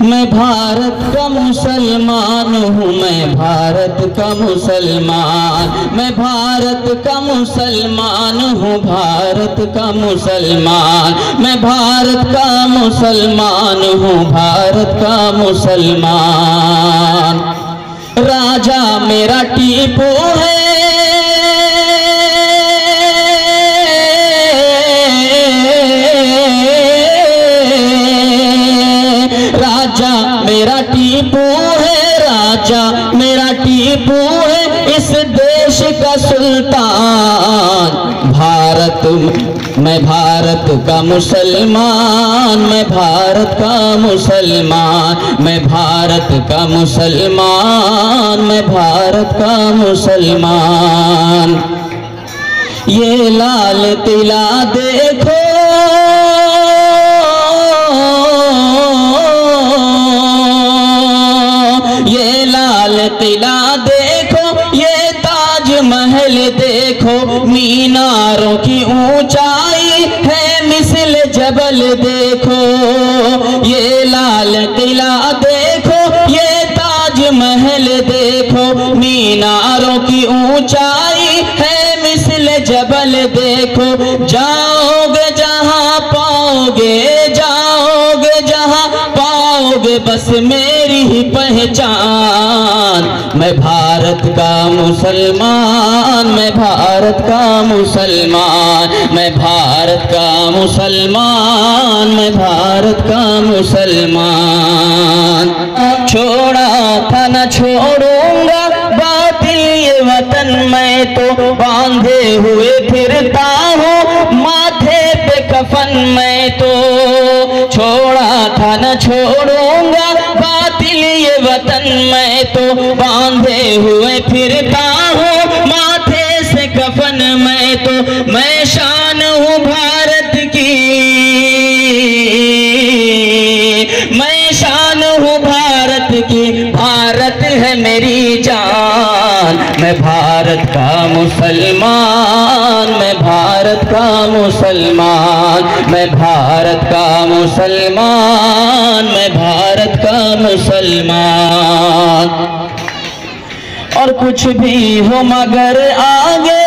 मैं भारत का मुसलमान हूँ, मैं भारत का मुसलमान, मैं भारत का मुसलमान हूँ, भारत का मुसलमान, मैं भारत का मुसलमान हूँ, भारत का मुसलमान। राजा मेरा टीपू है, राजा मेरा टीपू है, राजा मेरा टीपू है, इस देश का सुल्तान। भारत मैं भारत का मुसलमान, मैं भारत का मुसलमान, मैं भारत का मुसलमान, मैं भारत का मुसलमान। ये लाल किला देखो, ये लाल किला देखो, ये ताजमहल देखो, मीनारों की ऊंचाई है मिसल जबल देखो। ये लाल किला देखो, ये ताजमहल देखो, मीनारों की ऊंचाई है मिसल जबल देखो। जाओगे जहां पाओगे, जाओगे जहां पाओगे बस मेरी ही पहचान। मैं भारत का मुसलमान, मैं भारत का मुसलमान, मैं भारत का मुसलमान, मैं भारत का मुसलमान। छोड़ा था न छोड़ूंगा बातिल ये वतन, मैं तो बांधे हुए फिरता हूँ माथे पे कफन। मैं तो छोड़ा था न छोड़ूंगा बातिल ये वतन, मैं तो बांधे हुए फिरता हूँ माथे से कफन। मैं शान हूँ भारत की, मैं शान हूँ भारत की, भारत है मेरी जान। मैं भारत का मुसलमान, मैं भारत का मुसलमान, मैं भारत का मुसलमान, मैं भारत का मुसलमान। और कुछ भी हो मगर आगे,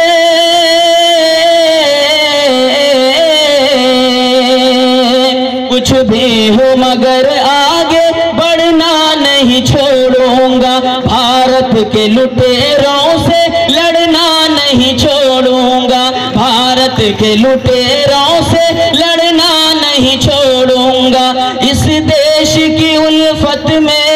कुछ भी हो मगर आगे बढ़ना नहीं छोड़ूंगा। भारत के लुटेरों से लड़ना नहीं छोड़ूंगा, भारत के लुटेरों से लड़ना नहीं छोड़ूंगा। इस देश की उल्फत में,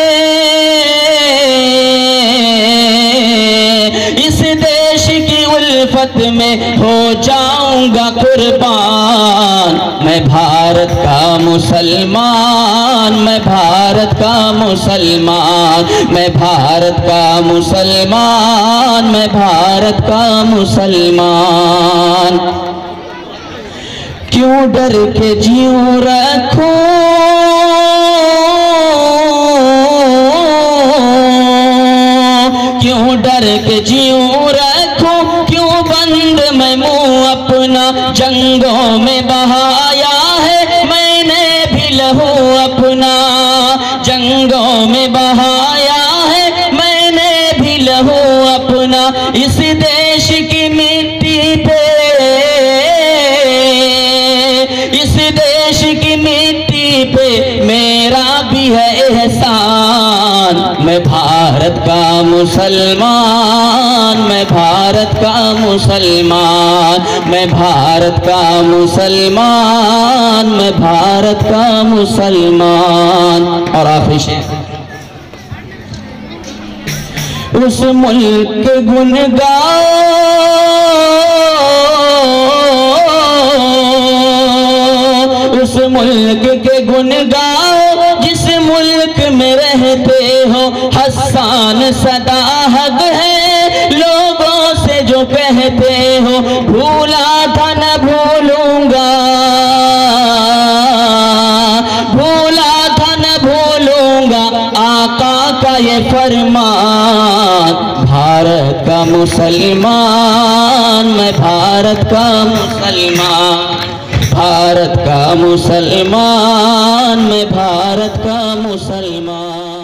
इस देश की उल्फत में हो जाऊंगा कुर्बान। मैं भारत का मुसलमान, मैं भारत का मुसलमान, मैं भारत का मुसलमान, मैं भारत का मुसलमान। क्यों डर के जीऊं रखूं, क्यों डर के जीऊं रखूं, क्यों बंद मैं मुंह अपना। जंगों में बहाया है मैंने भी लहू अपना, जंगों में बहाया है मैंने भी लहू अपना। इस देश की मिट्टी पे, इस देश की मिट्टी पे मेरा भी है एहसान। मैं भारत का मुसलमान, मैं भारत का मुसलमान, मैं भारत का मुसलमान, मैं भारत का मुसलमान। और आखिरी शेर, उस मुल्क के गुन गाओ, उस मुल्क के गुन गाओ जिस मुल्क में रहते हो। हसन सदा हक है लोगों से जो कहते हो। भूला था न भूलूंगा, भूला था न भूलूंगा आका का ये फरमान। भारत का मुसलमान, मैं भारत का मुसलमान, भारत का मुसलमान, हिंदुस्तान में भारत का मुसलमान।